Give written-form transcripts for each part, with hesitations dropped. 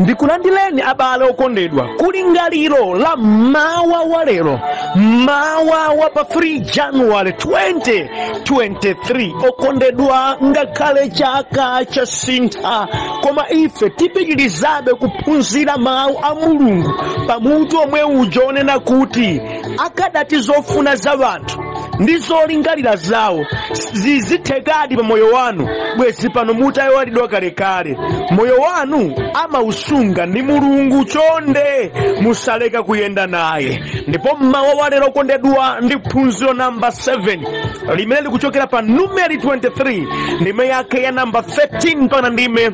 ndikulandileni abale okondedwa kulingaliro la mawa wa lero, mawa wa pa 3 January 2023. okondedwa ngakhale chaka cha sintha koma ife tipitirizabe kuphunzira mawu a Mulungu pamutu omwe uja onena kuti akadati zofuna za wanthu ndi zolingalira zawo zizithekadi pa moyo wanu bwezi pano mutayowalidwa kalekale. Moyo wanu amausunga ndi Mulungu, chonde musaleka kuyenda naye. Ndipo mmawa wa lero okondedwa ndi phunziro namba 7 limene likuchokera pa numeri 23 ndime yake ya namba 13 pana ndime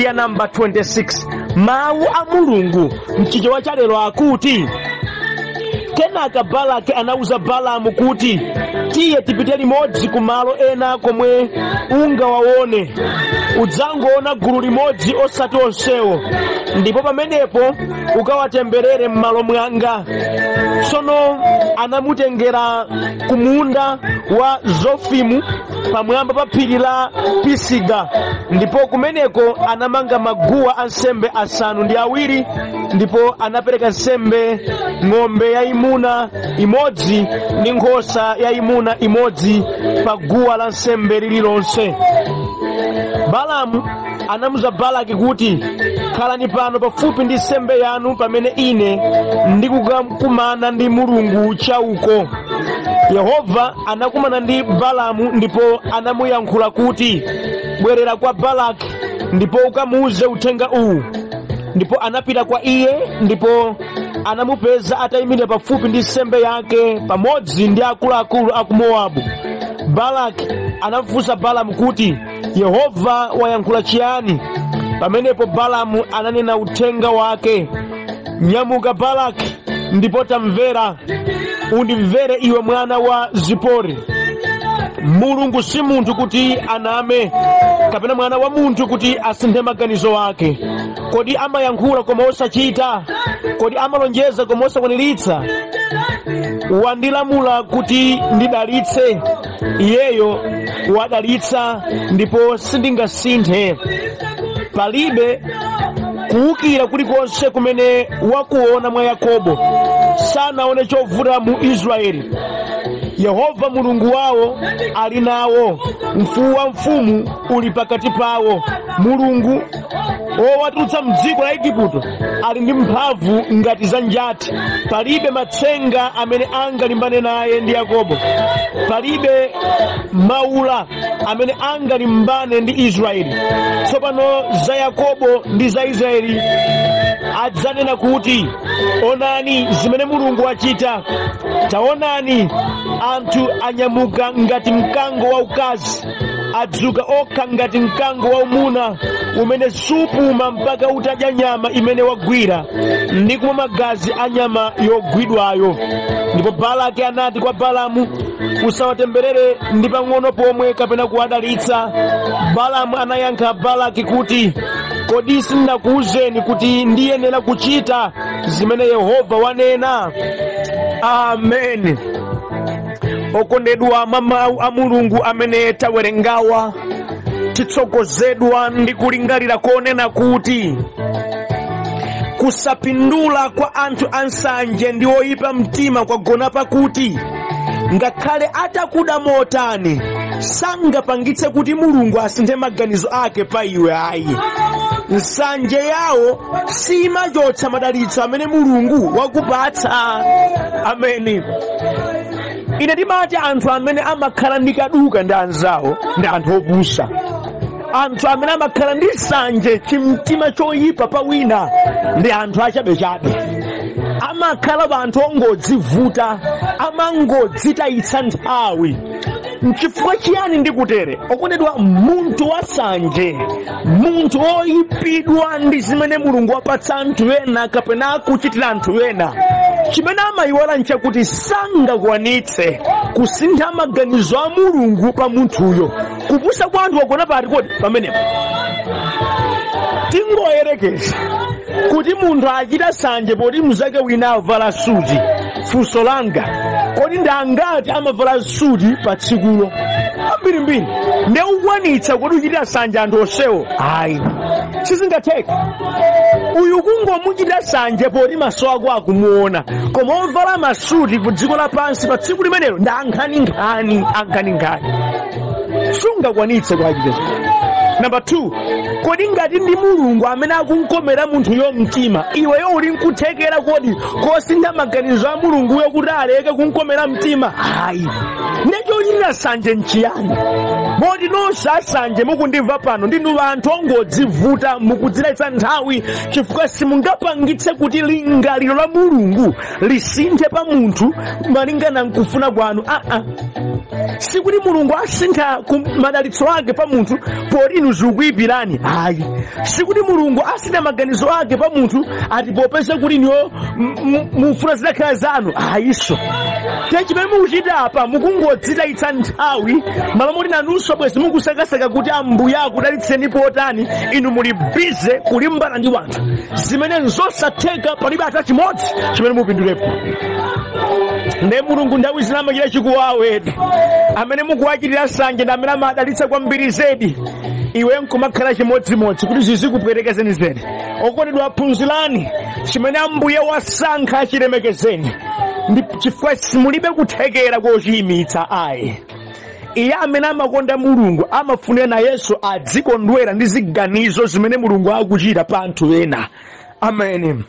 ya namba 26. Mawu a Mulungu mchichewa cha lero akuti, kenaka Balaki anauza Balamu kuti tiye tipite limodzi kumalo ena komwe ungawaone, udzangoona gulu limodzi osati onsewo, ndipo pamenepo ukawatemberere m'malo mwanga. Tsono anamutengera ku munda wa Zofimu pamwamba pa phiri la Pisiga, ndipo kumeneko anamanga maguwa a nsembe 7, ndipo anapereka nsembe ng'ombe yayimuna imodzi ndi nkhosa yayimuna imodzi pa guwa la nsembe lililonse. Balamu anamuza Balaki kuti, khalani pano pafupi ndi nsembe yanu pamene ine ndikukumana ndi Mulungu chauko. Yehova anakumana ndi Balamu ndipo anamuyankhula kuti, bwerera kwa Balaki ndipo ukamuuze uthenga uwu. Ndipo anapita kwa iye ndipo anamupeza atayimira pafupi ndi nsembe yake pamodzi ndi akuluakulu a ku Mowabu. Balaki anafunsa Balamu kuti, Yehova wayankhula chiyani? Pamenepo Balamu ananena uthenga wake, nyamuka Balaki ndipo tamvera, undimvere iwe mwana wa Zipori. Mulungu si munthu kuti aname, kapena mwana wa munthu kuti asinthe maganizo ake. Kodi amayankhula koma osachita? Kodi amalonjeza koma osakwaniritsa? Wandilamula kuti ndidalitse, iyeyo wadalitsa ndipo sindingasinthe. Palibe kuwukira kulikonse kumene wakuona mwa Yakobo, sanaone chovuta mu Israeli. Yehova Mulungu wawo ali nawo, mfuwu wa mfumu uli pakati pawo. Mulungu wowatulutsa m'dziko la Igupto ali ndi mphamvu ngati za njati. Palibe matsenga amene angalimbane naye ndi Yakobo, palibe maula amene angalimbane ndi Israeli. Tsopano za Yakobo ndi za Israeli adzanena kuti, onani zimene Mulungu wachita. Taonani, anthu anyamuka ngati mkango waukazi, adzuka okha ngati mkango waumuna umene supuma mpaka utadya nyama imene wagwira ndi kumwa magazi a nyama yogwidwayo. Ndipo Balaki anati kwa Balamu, usawatemberere ndi pang'ono pomwe kapena kuwadalitsa. Balamu anayankha Balaki kuti, kodi sindinakuwuzeni kuti ndiyenera kuchita zimene Yehova wanena? Amen. Okondedwa, mawu a Mulungu amene tawerengawa titsogozedwa ndi kulingalira konena kuti kusapindula kwa anthu ansanje ndi oyipa mtima kwagona pakuti ngakhale atakuda motani sangapangitse kuti Mulungu asinthe maganizo ake pa iwe ayi. Nsanje yawo simachotsa madalitso amene Mulungu wakupatsa. Ameni. Ine ndimati anthu amene amakhala ndi kaduka ndi anzawo ndi anthu opusa. Anthu amene amakhala ndi nsanje chimtima choyipa pa wina ndi anthu achabechabe. Amakhala anthu ongodzivuta, amangodzitayitsa nthawi. N'chifukwa chiyani ndikutere? Okondedwa, munthu wasanje, munthu oyipidwa ndi zimene Mulungu wapatsa anthu ena kapena kuchitira anthu ena, chimene amayiwala nchakuti sangakwanitse kusintha maganizo a Mulungu pa munthuyo. Kupusa kwa anthu wagona pati kodi pamenepo? Tingoyerekeza kuti munthu achita sanje poti mzake wina avala suti. Funso langa, kodi ndangati amavala suti pa tsikulo? Ambiri mbiri nde ukwanitsa kuti uchitira sanje anthu onsewo ayi sizingatheka. Uyu kungomuchitira sanje poti maso ako akumuona, koma ovala masuti ku dziko lapansi pa tsiku limenelo ndi ankhaninkhani. Sungakwanitse kuchita. Number 2, kodi ngati ndi Mulungu amene akunkomera munthuyo mtima, iweyo uli nkuthekera kodi kosintha maganizo a Mulunguyo kuti aleke kunkomera mtima? Ayi. Ndeke uchitira sanje nchiyani? Moti nonse asanje mukundimva pano ndinu anthu ongodzivuta mukudziletsa nthawi chifukwa simungapangitse kuti lingaliro la Mulungu lisinthe pa munthu malingana nkufuna kwanu. Sikuti Mulungu asintha madalitso ake pa munthu poti inu zikuyipirani. Ayi. Sikuti Mulungu asintha maganizo ake pa munthu ati popeza kuti niyo mufuna zidakhala zanu. Ayiso. Chimene mukuchita apa mukungodzitayitsa nthawi malo moti nanunso bwezi mukusakasaka kuti Ambuye akudalitseni potani, inu muli bize kulimbana ndi wanthu zimene nzosatheka, palibe ata chimodzi chimene mupindulepo. Nde Mulungu nthawi zina amachita chikuwawedi amene mukuwachitira sanje ndi amene amadalitsa kwambiri zedi. Iwe nkumakhala chimodzimodzi kuti zizikupwerekezeni zedi. Okondedwa phunzirani chimene Ambuye wasankha achilemekezeni, ndi chifukwa simulibe kuthekera kochiyimitsa. Ayi. Iye amene amakonda Mulungu amafunira nayenso adzikondwera ndi ziganizo zimene Mulungu akuchita pa anthu ena. Amen.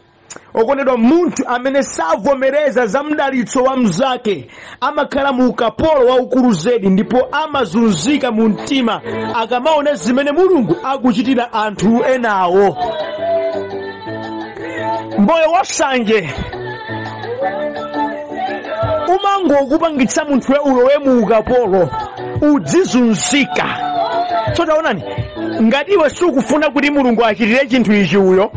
Okondedwa, munthu amene savomereza za mdalitso wa mnzake amakhala mu ukapolo waukulu zedi, ndipo amazunzika mu mtima akamaona zimene Mulungu akuchitira anthu enawo. Moyo wasanje umangokupangitsa munthuwe ulowe mu ukapolo udzizunzika. Taonani, ngati iwe sukufuna kuti Mulungu achitire chinthu ichi uyo,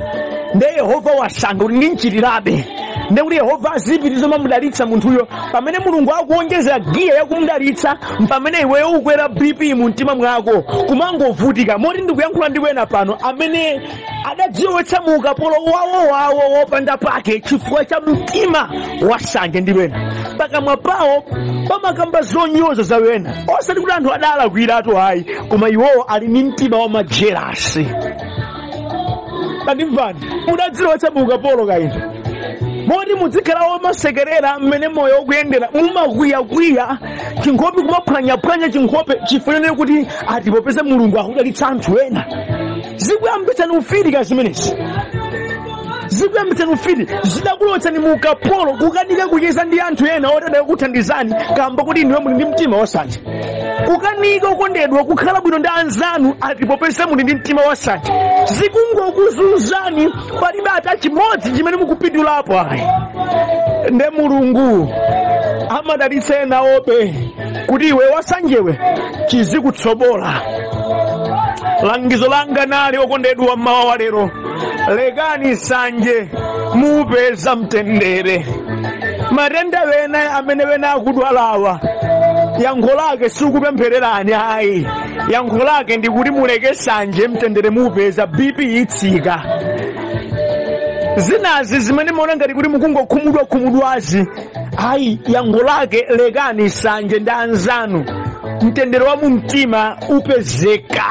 nde Yehova wasankha kuti ndimchitirabe, nde kuti Yehova azipitiriza mamudalitsa munthuyo. Pamene Mulungu akuonjeza giya yakumudalitsa, pamene iweyo ukwera BP mu mtima mwako kumangovutika. Moti ndikuyankhula ndi wena pano amene adadziwetsa mu ukapolo wawo wopanda pake chifukwa cha mtima wasanje ndi wena. Pakamwa pawo pamakamba zonyoza za wena, osati kuti anthu adalakwiratu ayi, koma iwowo ali ndi mtima wa majelasi. Ndimvani mudadziwetsa mu ukapolo kaino moti muzikhala womasekerera mmene moyo ukuyendera, mumakwiyakwiya chinkhope kumaphwanyaphwanya chinkhope chifunire kuti ati popeza Mulungu akudalitsa anthu ena. Zikuyambitsani ufirika zimenezi, zikuyambitsani ufiri, zidakulotsani mu ukapolo kukanika kucheza ndi anthu ena otadala kuthandizani kamba kuti inuyo muli ndi mtima wasanje. Kukanika ukondedwa kukhala bwino ndi anzanu ati popeza muli ndi mtima wasanje. Zikungokuzunzani, palibe ata chimodzi chimene mukupindulapo. Ayi. Nde Mulungu amadalitsa enawobe kuti iwe wasanjewe chizikutsobola. Langizo langa nali okondedwa mmawa wa lero, lekani sanje mupeza mtendere. Matenda wena amene wena akudwalawa, yankho lake sikupemphererani. Ayi. Yankho lake ndi kuti muleke sanje mtendere mupeza, BP itsika. Zinazi zimene muona ngati kuti mukungokhumudwazi, ayi, yankho lake lekani sanje ndi anzanu, mtendere wa mu mtima upezeka.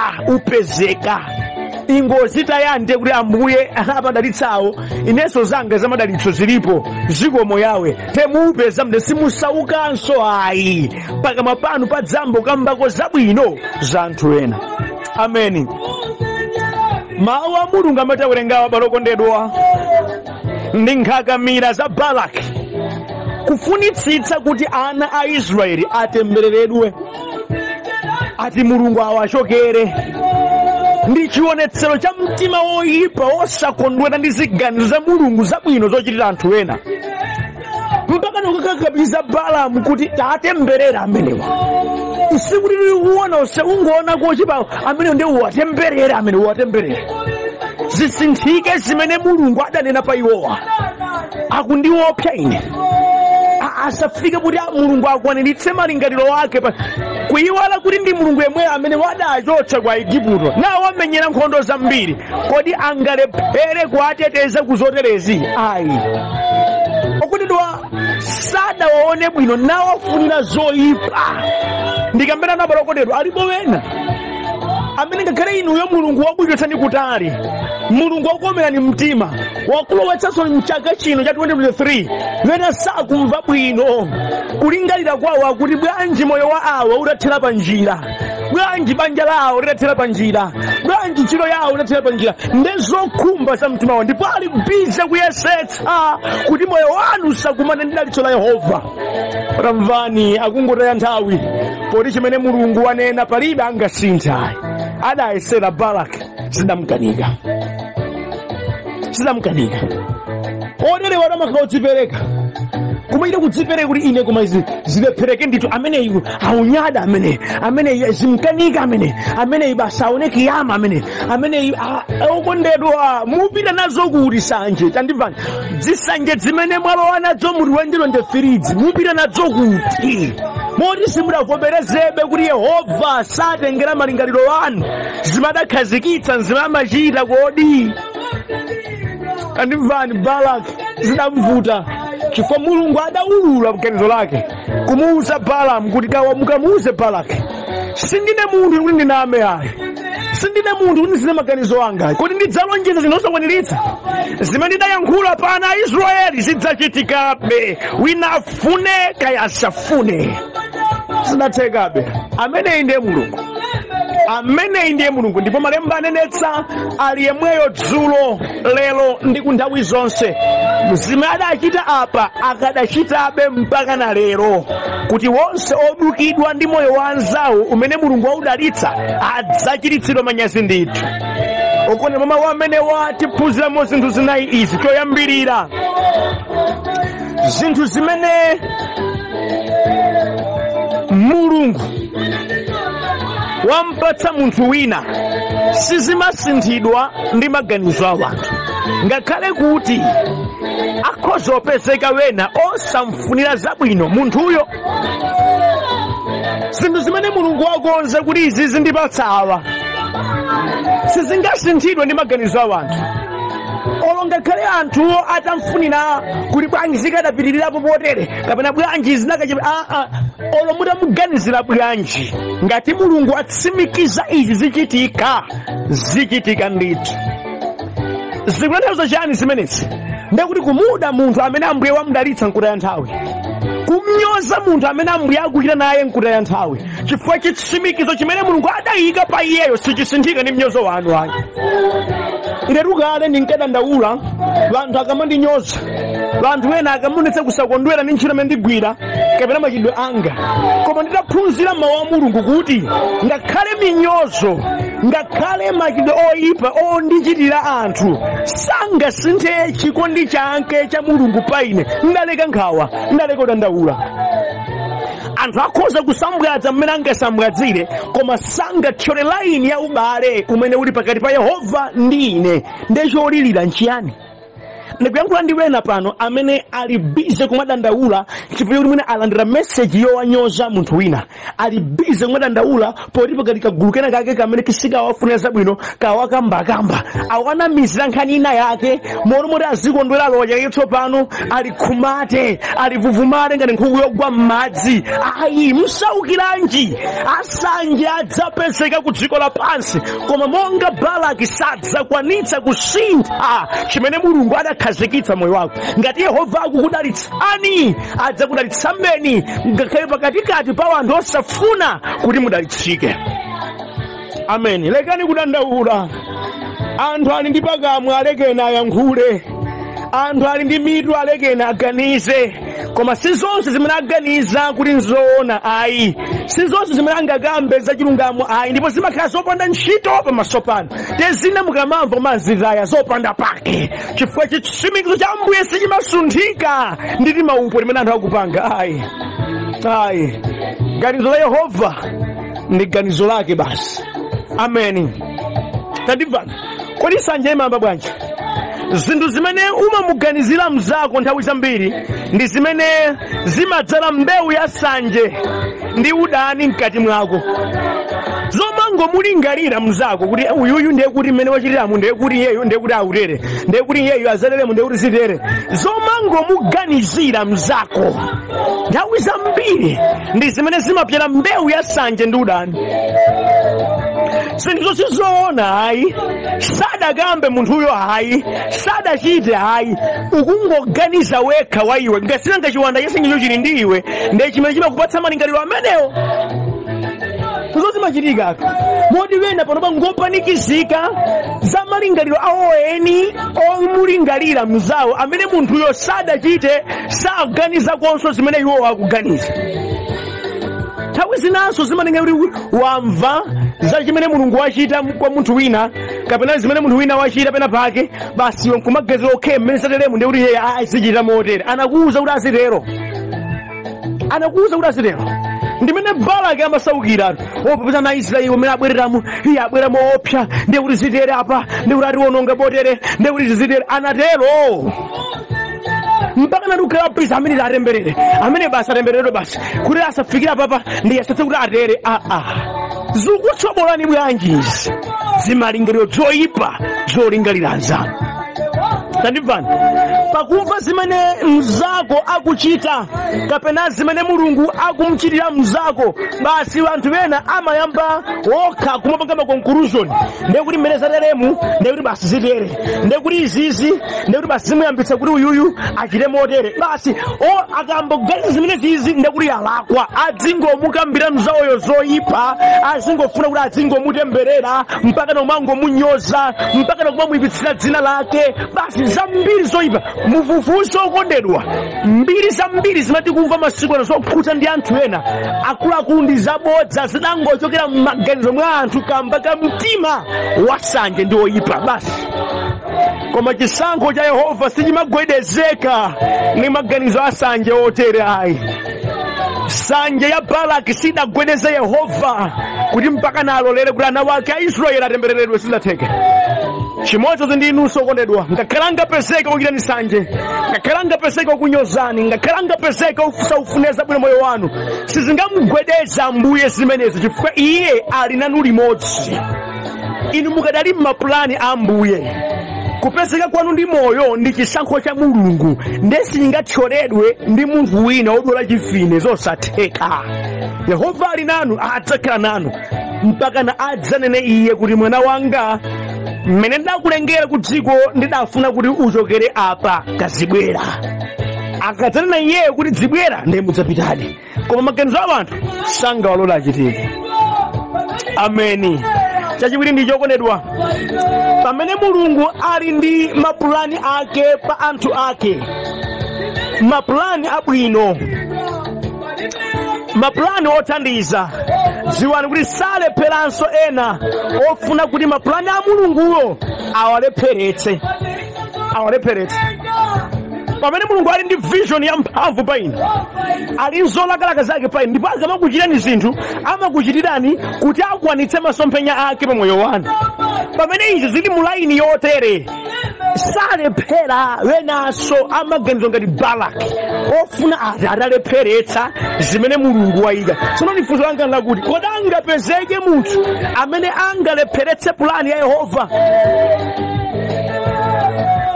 Ingozita yande kuti Ambuye amadalitsawo, inenso zanga za madalitso zilipo, zikomo yawe temupeza mde simusaukanso. Ayi. Pakamwa panu padzambo kambako zabwino za anthu ena. Ameni. Mawu a Mulungu amatawerengawa balokondedwa ndi nkhakamira za Balaki kufunitsitsa kuti ana a Israeli atembereredwe, ati Mulungu awachokere. Ndi chionetsero cha mtima woyipa osakondwera ndi ziganizo za Mulungu zabwino zochitira anthu ena, mpaka ndikukakamiza Balamu kuti atemberera amenewa. Sikuti uwona ungoona kochipa amene ndi uwatemberera, amene uwatemberera. Zisinthike zimene Mulungu adanena pa iwowa. Akundiopsa ine. Asafike kuti Mulungu akwaniritse malingaliro ake kuyiwala kuti ndi Mulungu yemwe amene wadachotsa kwa Igupto nawo wamenyera nkhondo zambiri, kodi angalephere kuateteza kuzoterezi? Ayi. Okondedwa, sadawaone bwino nawafunira zoyipa. Ndikambera nabala okondedwa alipo wena amene ngakhale inuyo mulungu wakuchotsani kutali, mulungu wakukomerani mtima, wakulowetsanso mchaka chino cha 2023 wena sakumva bwino kulingalira kwawo akuti bwanji moyo wa awa utathera pa njira, bwanji banja lawo litathera pa njira, bwanji ntchito yawo itathera pa njira. Ndezokhumba za mtima wawo ndipo ali bize kuyesetsa kuti moyo wanu usakumane ndi dalitso la Yehova. Ramvani akungotaya nthawi poti chimene mulungu wanena palibe angasintha. Adayesera Balaki zidamkanika. Onerewa amakhala odzipereka kumaita kudzipereka kuti ine koma zilephereke ndithu ameneyu aunyada ameneyu zimkanika ameneyu basa aone kiyama ameneyu okondedwa mupita nazo kuti sanje tandimvani zisanje zimene mwalowa nazo muti wenjero ndefiridzi mupita nazo kuti moti simudavomerezebe kuti Yehova satengera malingaliro wanu zimadakhazikitsa zimamachita kodi. Tandimvani Balaki zidamvuta chifukwa mulungu adaulula mganizo lake kumuuza Balamu kuti mukamuuze Balaki sindine munthu kuti ndiname ayi, sindine munthu kuti ndisine maganizo anga kuti ndidzalonjeza zinosakwaniritsa zimene ndidayankhula pana Israeli zidzachitikabe wina afune kaya asafune zidathekabe. Ameneyi ndiye mulungu, ameneyi ndiye mulungu ndipo malemba anenetsa ali yemweyo dzulo lero ndi kunthawi zonse. Zimene adachita apa akadachitabe mpaka na lero kuti wonse odukidwa ndi moyo wa anzawo umene mulungu waudalitsa adzachiritsidwa manyazi ndithu. Okone mama wa amene watiphunziramo zinthu zinayi izi. Choyambirira zinthu zimene mulungu wampatsa munthu wina sizimasinthidwa ndi maganizo a wanthu, ngakhale kuti akhoza opezeka wena osamfunira zabwino munthuyo. Zinthu zimene mulungu wakonza kuti izi zindipatsa awa sizingasinthidwe ndi maganizo a wanthu. Olo ngakhale anthuwo atamfunira kuti bwanji zikadapitirirapo potere kapena bwanji zinakachipa olo mutamuganizira bwanji ngati mulungu atsimikiza izi zichitika ndithu. Zikutanthauza chani zimenezi? Ndekuti kumuda munthu amene Ambuye wamudalitsa nkutaya nthawi, kumnyoza munthu amene Ambuye akuchita naye nkutaya nthawi, chifukwa chitsimikizo chimene mulungu adayika pa iyeyo sichisinthika ndi mnyozo wanu ayi. Ine tukale ndinkadandaula vanthu akamandinyoza, vanthu wena akamunetsa kusakondwera ndi ntchito imene ndigwira kapena machitidwe anga, koma nditaphunzira mawu a mulungu kuti ngakhale minyozo, ngakhale machitidwe oyipa ondichitira anthu sangasinthe chikondi chake cha mulungu pa ine. Ndaleka nkhawa, ndaleka kudandaula. Anthu akhoza kusambwadza mmene angasambwadzire koma sangathyola laini ya ubale umene uli pakati pa Yehova ndi ine. Ndecholilira nchiyani? Ndikuyankhula ndi wena pano amene ali bize kumadandaula chifukwa kuti mwina alandira message yowanyoza munthu wina, ali bize kumadandaula poti pakati kagulu kena kake kamene kisikawafunira zabwino kawakambakamba awanamizira nkhani ina yake moti azikondwera loja yake tsopano ali khumate ali vuvumate ngati nkhuku yogwa m'madzi. Ayi, musaukiranji asanje adzapezeka ku dziko lapansi koma monga Balaki sadzakwanitsa kusintha chimene mulungu adakhazikitsa moyo wako. Ngati Yehova akukudalitsani adzakudalitsambeni ngakhale pakatikati pa wanthu osafuna kuti mudalitsike. Amen. Lekani kudandaula. Anthu ali ndi pakamwa alekeni ayankhule, anthu ali ndi mitu alekeni aganize, koma si zonse zimene aganiza kuti nzoona ayi, si zonse zimene angakambe zachilungamo ayi, ndipo zimakhala zopanda ntchito pamaso panu. Tezina mukamamva mazizaya zopanda pake chifukwa chitsimikizo cha Ambuye sichimasunthika ndi maupo limene anthu akupanga. Ayi, ganizo la Yehova ndi ganizo lake basi. Amen. Tandimvani, kodi sanje imamba bwanji? Zinthu zimene umamuganizira mzako nthawi zambiri ndi zimene zimadzala mbewu ya sanje ndi udani mkati mwako. mulingalira mzako kuti uyuyu ndiye kuti mmene wachitiramu ndiye kuti iyeyo ndiye kuti autere ndiye kuti iyeyo azereremu ndiye kuti zitere zomangomuganizira mzako nthawi zambiri ndi zimene zimapyera mbewu ya nsanje ndi udani. Zinthu sizoona hayi, sadakambe munthuyo hayi, sadachite hayi, ukungoganiza wekha wa iwe ngasinanga chiwanda chasingicho chili ndi iwe ndiye chimene chimakupatsa malingaliro amenewo. Zozimachitika moti wena panopa ngopanikizika za malingaliro awo eni omulingalira mzawo amene munthuyo sadachite saganiza konso zimene iwo akuganiza. Nthawi zinanso zimanenga kuti wamva za chimene mulungu wachita kwa munthu wina kapena zimene munthu wina wachita pena pake basi iwe nkumagezera okhe mmene sateremu ndiye kuti iye azichita motere. Anakuwuza kuti azitero, anakuwuza kuti azitero. Ndimene Balaki amasaukira popeza na Israeli umene abwereramu iye abwera moopsa ndiye kuti zitere apa ndiye kuti atiwononga potere ndiye kuti zitere. Anatero mpaka nadukhala pisa amene atemberere amene basi atemberere basi kuti asafikira papa ndiye asathe kuti atere. Zikutsobolani bwanji zimalingaliro zoyipa zolingalira anzanu. Tandimvani pakumva zimene mzako akuchita kapena zimene mulungu akumuchitira mzako basi anthu ena amayamba okha kumapanga ma conclusion ndiye kuti mmene zateremu ndiye kuti basi zitere ndiye kuti izizi ndiye kuti basi zimuyambitsa kuti uyuyu achite motere basi akamboganiza zimene zizi ndiye kuti alakwa adzingomukambira mzawoyo zoyipa azingofuna kuti azingomutemberera mpaka nomangomunyoza mpaka nokumamuyipitsira dzina lake basi zambiri zoyipa. Mufufuso okondedwa mbiri zambiri zimatikumva masiku ano zokhuta ndi anthu ena akuluakulu ndi zabodza zidangochokera m'maganizo mwa anthu kamba ka mtima wasanje ndi oyipa basi. Koma chisankho cha Yehova sichimagwedezeka ndi maganizo asanje otere ayi. Sanje ya Balaki sidagwedeze Yehova kuti mpaka nalolere kuti ana wake a Israeli atembereredwe sidatheke. Chimodzi ndi inunso okondedwa ngakhala ngapezeka kuchitani nsanje ngakhala ngapezeka kunyozani ngakhala ngapezeka ufuneza bwino moyo wanu sizingamugwedeza Ambuye zimenezo chifukwa iye ali nanu limodzi. Inu mukadali m'mapulani a Ambuye kupezeka kwanu ndi moyo ndi chisankho cha Mulungu ndiye singathyoledwe ndi munthu wina wodwala chifine zosatheka. Yehova ali nanu adzakhala nanu mpaka na adzanene iye kuti mwana wanga mmene ndakulengera ku dziko ndidafuna kuti uchokere apa kazibwera. Akadzanena iyeyo kuti zibwera ndiye mudzapitadi koma maganizo a anthu sangawalola achitike. Ameni. Chachiwiri ndi chokondedwa pamene Mulungu ali ndi mapulani ake pa anthu ake, mapulani abwino, mapulani othandiza, dziwani kuti salepheranso ena ofuna kuti mapulani a Mulunguwo awalepheretse. Pamene Mulungu ali ndi vision ya mphamvu pa inu, ali nzolakalaka zake pa inu, ndipo akamakuchitirani zinthu amakuchitirani kuti akwanitse masomphenya ake pa moyo wanu. Pamene izi zili mu laini yotere salephera wenanso amaganizo ngati Balaki ofuna atalepheretsa zimene Mulungu wayika. Tsono nifunso langa lakuti kodi angapezeke munthu amene angalepheretse pulani ya Yehova?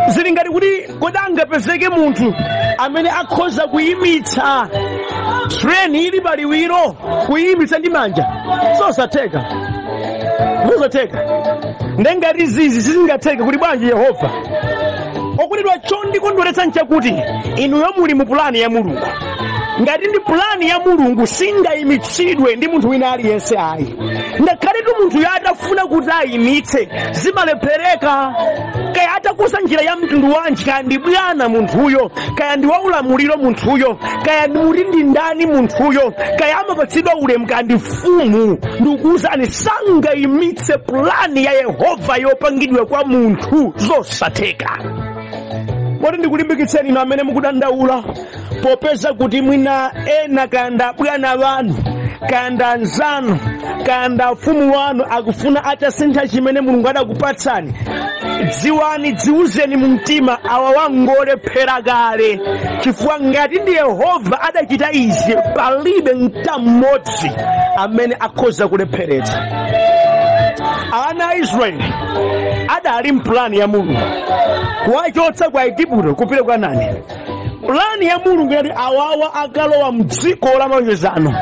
Zili ngati kuti kodi angapezeke munthu amene akhoza kuyimitsa treni ili paliwiro kuyimitsa ndi manja? Zosatheka. Ndengati zizi sizingatheke kuti bwanji Yehova. Okutidwa chondikondweretsa nchakuti inuyo muli mu pulani ya Mulungu. Ngati ndi pulani ya Mulungu singayimitsidwe ndi munthu wina aliyense ayi. Ngakhaletu munthu yatafuna kuti ayimitse zimalephereka. Kaya atakusa njira ya mtundu wanji, kaya ndi bwana munthuyo, kaya ndi waulamuliro munthuyo, kaya ndi ndi ndani munthuyo, kaya amapatsidwa ulemu, kaya ndi mfumu, ndikuwuzani sangayimitse pulani ya Yehova yopangidwa kwa munthu zosatheka. Kodi ndikulimbikitseni inu amene mukudandaula popeza kuti mwina ena kanda bwana wanu kanda anzanu kanda mfumu wanu akufuna atasintha chimene Mulungu adakupatsani. Dziwani, dziuzeni mu mtima awa wangolephera kale, chifukwa ngati ndi Yehova adachita izi palibe mmodzi amene akhoza kulepheretsa. ana Israeli adali mpulani ya Mulungu kuwachotsa kwa Igupto kupita kwa nani? Plani ya Mulungu yati awawa akalowa mdziko la malonjezano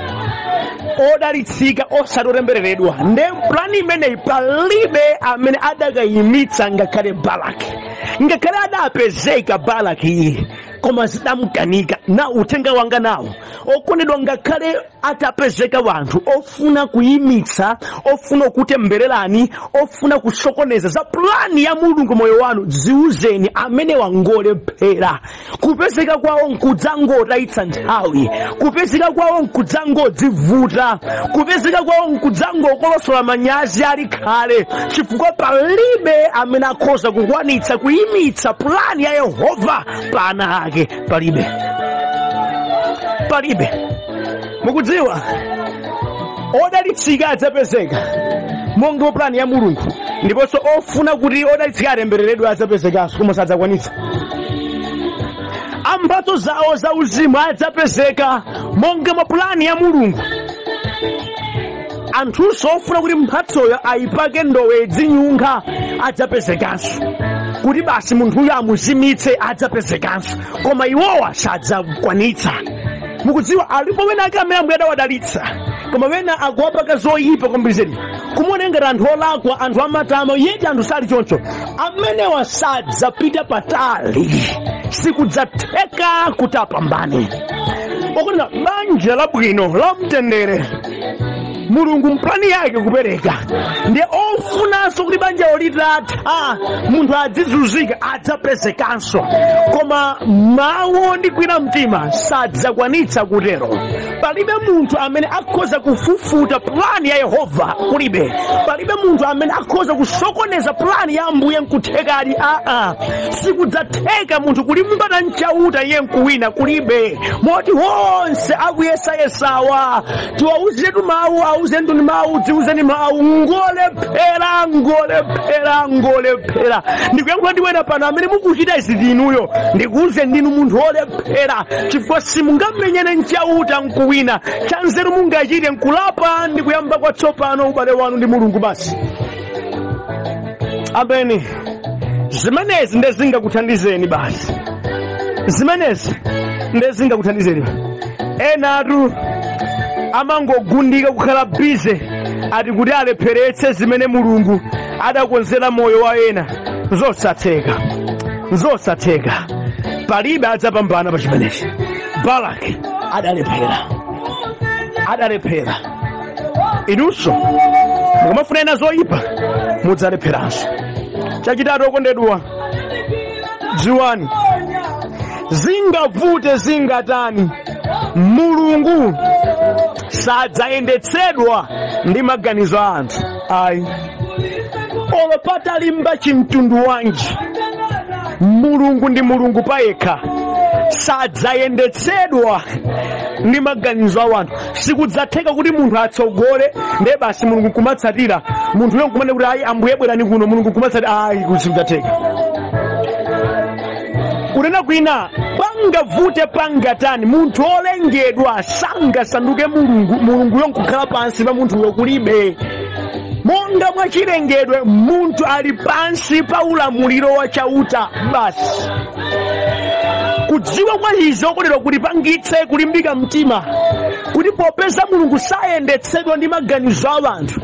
odalitsika osatotembereredwa. Nde plani imeneyi palibe amene adakayimitsa ngakhale Balaki. Ngakhale adapezeka Balaki koma zidamukanika. Na uthenga wanga nawo okondedwa, ngakhale atapezeka wanthu ofuna kuyimitsa, ofuna kutembererani, ofuna kusokoneza za plani ya Mulungu moyo wanu, ziuzeni amene wangolephera. Kupezeka kwawo nkudzangotayitsa nthawi, kupezeka kwawo nkudzangodzivuta, kupezeka kwawo nkudzangokolosola manyazi ali khale, chifukwa palibe amene akhoza kukwanitsa kuyimitsa plani ya Yehova pa ana ake. Palibe. Mukudziwa odalitsika adzapezeka monga plani ya Mulungu, ndiponso ofuna kuti odalitsika atembereredwe adzapezekanso, koma sadzakwanitsa. Amphatso zawo za uzimu adzapezeka monga mwa plani ya Mulungu. Anthunso ofuna kuti mphatsoyo ayipake ndowe dzinyunkha adzapezekanso, kuti basi munthuyo amuzimitse adzapezekanso, koma iwowa sadzakwanitsa. Mukudziwa alipo wena ake amene Ambuye adawadalitsa, koma wena akuwapaka zoyipa kwambiri, kumuona ngati anthu olakwa, anthu amatama. Yeti anthu sali choncho, amenewa sadzapita patali, sikudzatheka kuti apambane. Okona banja labwino la mtendere Mulungu mplani yake kupereka, ndiye ofunanso kuti banja litatha munthu adzizunzika adzapezekanso, koma mawu ondigwira mtima sadzakwanitsa kutero. Palibe munthu amene akhoza kufufuta plani ya Yehova, kulibe. Palibe munthu amene akhoza kusokoneza plani ya Ambuye nkuthekadi. Sikudzatheka munthu kulimbana mchauta iye nkuwina, kulibe. Moti wonse akuyesayesawa tiwauziretu mawu, auzendu ni mawu, dziuzeni mawu, ngolephera. Ndikuyankhula ndiwena pano amene mukuchita izi ndinuyo, ndikuuze ndinu munthu olephera, chifukwa simungamenyene mchauta nkuwina. Chanzeru mungachite nkulapa ndi kuyamba kwatsopano ubale wanu ndi Mulungu basi. Ameni. Zimenezi ndezingakuthandizeni basi. Zimenezi ndezingakuthandizeni. Enatu amangogundika kukhala bize ati kuti alepheretse zimene Mulungu adakonzera moyo wa ena. Zosatheka. Palibe adzapambana pa chimenechi. Balaki adalephera. Inunso mukamafuna ena zoyipa mudzalepheranso. Chachitatu okondedwa, dziwani zingavute zingatani, Mulungu sadzayendetsedwa ndi maganizo a anthu. Olopata limba chimtundu wanji, Mulungu ndi Mulungu payekha, sadzayendetsedwa ndi maganizo a anthu. Sikudzatheka kuti munthu atsogole ndiye basi Mulungu kumatsatira, munthuyo nkumane kuti ayi Ambuye bwerani kuno, Mulungu kumatsatira. Sikudzatheka. Kunena kwina pangavute pangatani, munthu olengedwa sangasanduke Mulungu yonkukhala pansi pa munthuyo, kulibe. Monga mwachilengedwe munthu ali pansi pa ulamuliro wa chauta basi. Kudziwa kwa izi okondedwa kulipangitse kulimbika mtima, kuti popeza Mulungu sayendetsedwa ndi maganizo a anthu,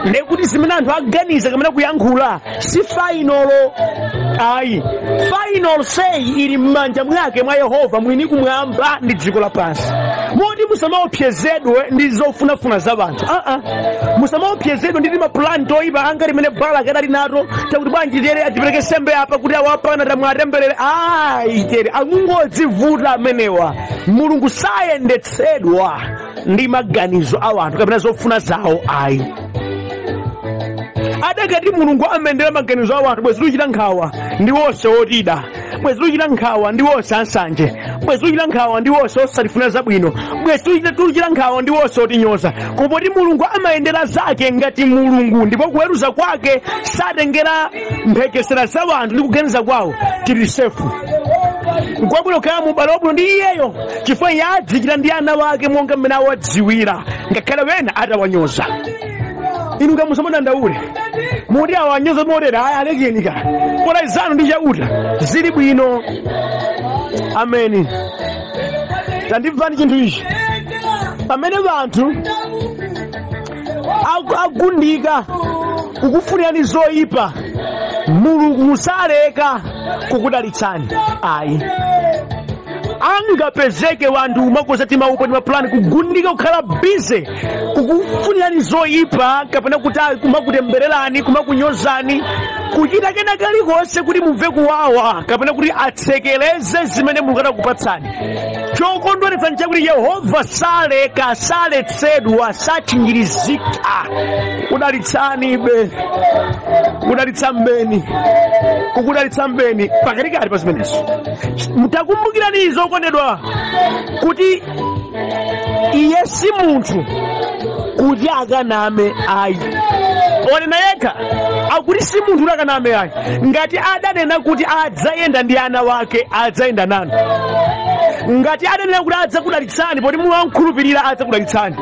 ndekuti zimene anthu aganiza kamene kuyankhula si fainolo. Final say ili m'manja mwake mwa Yehova mwini kumwamba ndi dziko lapansi. Moti musamaopsezedwe ndi zofunafuna za anthu. Musamaopsezedwe ndi mapulani toyipa anga limene Balaki adali nato, takuti bwanji lere atipereke sembe apa kuti awapana tamwatemberere. Tere akungodzivuta amenewa. Mulungu sayendetsedwa ndi maganizo a anthu kapena zofuna zawo. Adakati Mulungu amendera maganizo a anthu, bwezi luchita nkhawa ndi wonse otida, bwezi luchita nkhawa ndi wonse ansanje, bwezi luchita nkhawa ndi wonse osalifuna zabwino, bwezi luchita nkhawa ndi wonse otinyoza. Kupoti Mulungu amayendera zake ngati Mulungu, ndipo kuweruza kwake satengera mphekesera za anthu ndi kuganiza kwawo. Tili sefu kwabwino kaya mubale wabwino ndi iyeyo, chifukwa yadzikira ndi ana wake monga mmene awadziwira, ngakhale wena atawanyoza. inu kamusamona ndaule muti awanyoza modera aya alekenika kora zanu ndi chauta zili bwino. Ameni. Tandimvani chinthu ichi pamene vanthu agundika kukufunirani zoyipa, Mulungu musaleka kukudalitsani. Ayi, angapezeke wanthu umakoza timaupo ndi mapulani kugundika kukhala bize kukufunirani zoyipa kapena kuti kumakutembererani, kumakunyozani, kuchita kena kalikonse kuti mumve kuwawa kapena kuti atsekeleze zimene Mulungu anakupatsani. Chokondweretsa nchakuti Yehova saleka, saletsedwa, sachinjirizika kudalitsani be, kudalitsa mbeni, kukudalitsa mbeni pakatikati pa zimenezo. Mutakumbukirani izo okondedwa kuti iye si munthu kuti akaname. Ayi, onena yekha akuti si munthu kuti akaname. Ayi, ngati adanena kuti adzayenda ndi ana wake adzayenda nanu, ngati adanena kuti adzakudalitsani poti Mulungu amkhulupirira adzakudalitsani,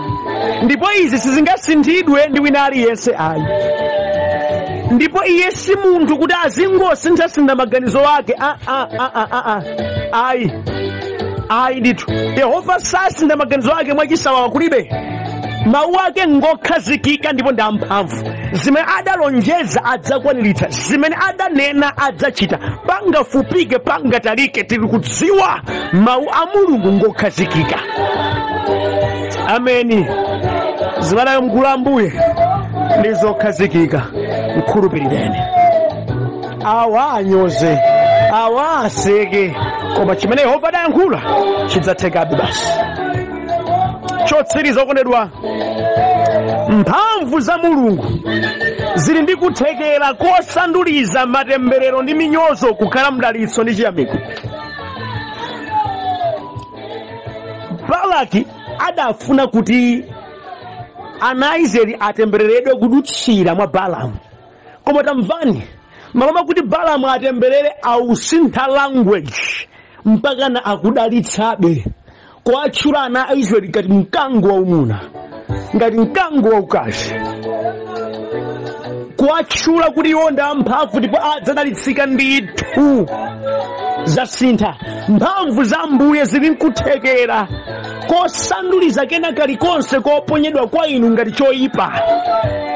ndipo izi sizingasinthidwe ndi wina aliyense. Ayi, ndipo iye si munthu kuti azingosintha maganizo ake. Ayi, ayi ndithu Yehova sasintha maganizo ake mwachisawawa kulibe. Mawu ake ngokhazikika ndipo ndi amphamvu. Zimene adalonjeza adzakwaniritsa, zimene adanena adzachita. Pangafupike pangatalike tili kudziwa mawu a Mulungu ngokhazikika. Ameni. Zimanayo mkulu Ambuye ndi zokhazikika, mkhulupirireni. Awa anyoze, awa aseke, koma chimene Yehova adayankhula chidzathekabe basi. Chotsiriza okondedwa, mphamvu za Mulungu zili ndi kuthekera kosanduliza matemberero ndi minyozo kukhala mdalitso ndi chiyamiko. Balaki adafuna kuti ana a Israeli atembereredwe kudutsira mwa Balamu, koma tamvani, maloma kuti Balamu atemberere ausintha language mpaka na akudalitsabe, kuwatchula ana a Israeli ngati mkango wa umuna, ngati mkango wa ukazi, kuwatchula kuti iwo ndi amphamvu ndipo adzadalitsika ndithu. Zasintha. Mphamvu za Ambuye zili nkuthekera kosanduliza kena kalikonse koponyedwa kwa inu ngati choyipa.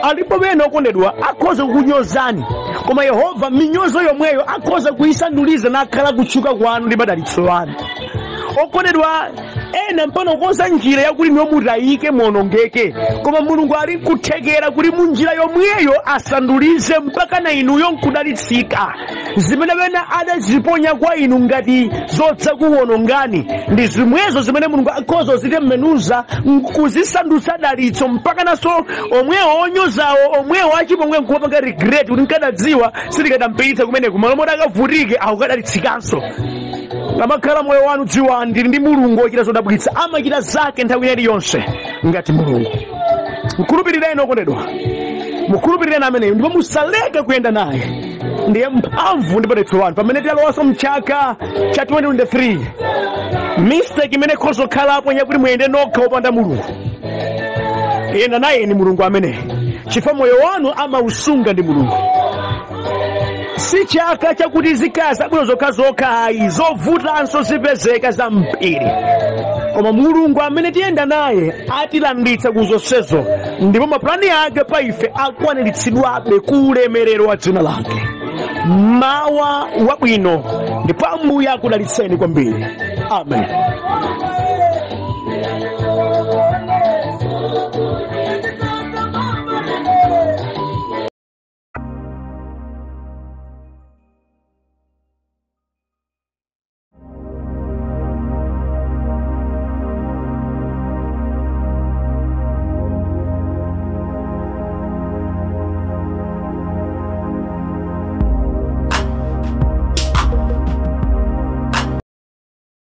Alipo bena okondedwa akhoza kukunyozani, koma Yehova minyozo yomweyo akhoza kuyisanduliza nakhala kutchuka kwanu ndi madalitso anu. Okondedwa ena mpano konza njira yakuti niwo mutayike muonongeke, koma Mulungu ali kuthekera kuti munjira yomweyo asandulize mpaka na inuyo nkudalitsika. Zimene bena adaziponya kwa inu ngati zodzakuwonongani ndi zimwezo zimene Mulungu akhoza kuzitembenuza nkuzisandutsa dalitso mpaka naso omwewo onyozawo, omwewo achipongwe nkupanga regret kuti nkadadziwa sitikadampitsa kumene kumalomota akavutike akukadalitsikanso. Ngamakhala moyo wanu dziwani ndili ndi Mulungu wochita zodabwitsa, amachita zake nthawi iliyonse ngati Mulungu. Mkhulupirireni okondedwa, mukhulupirireni ameneyo ndipo musaleke kuyenda naye. Ndiye mphamvu ndi madalitso wanu. Pamene tiyalowanso mchaka cha 2023, mistake imene khoza kukhalapo nyakuti muyende nokha wopanda Mulungu, yenda naye ni Mulungu ameneyo, chifukwa moyo wanu amausunga ndi Mulungu. Si chaka chakuti zikaya zabwino zokhazokha ayi, zovutanso zipezeka zambiri, koma Mulungu amene tiyenda naye atilanditsa kuzonsezo, ndipo mapulani ake pa ife akwaniritsidwabe ku ulemerero wa dzina lake. Mawa wabwino ndipo Ambuye akudalitseni kwambiri. Amen.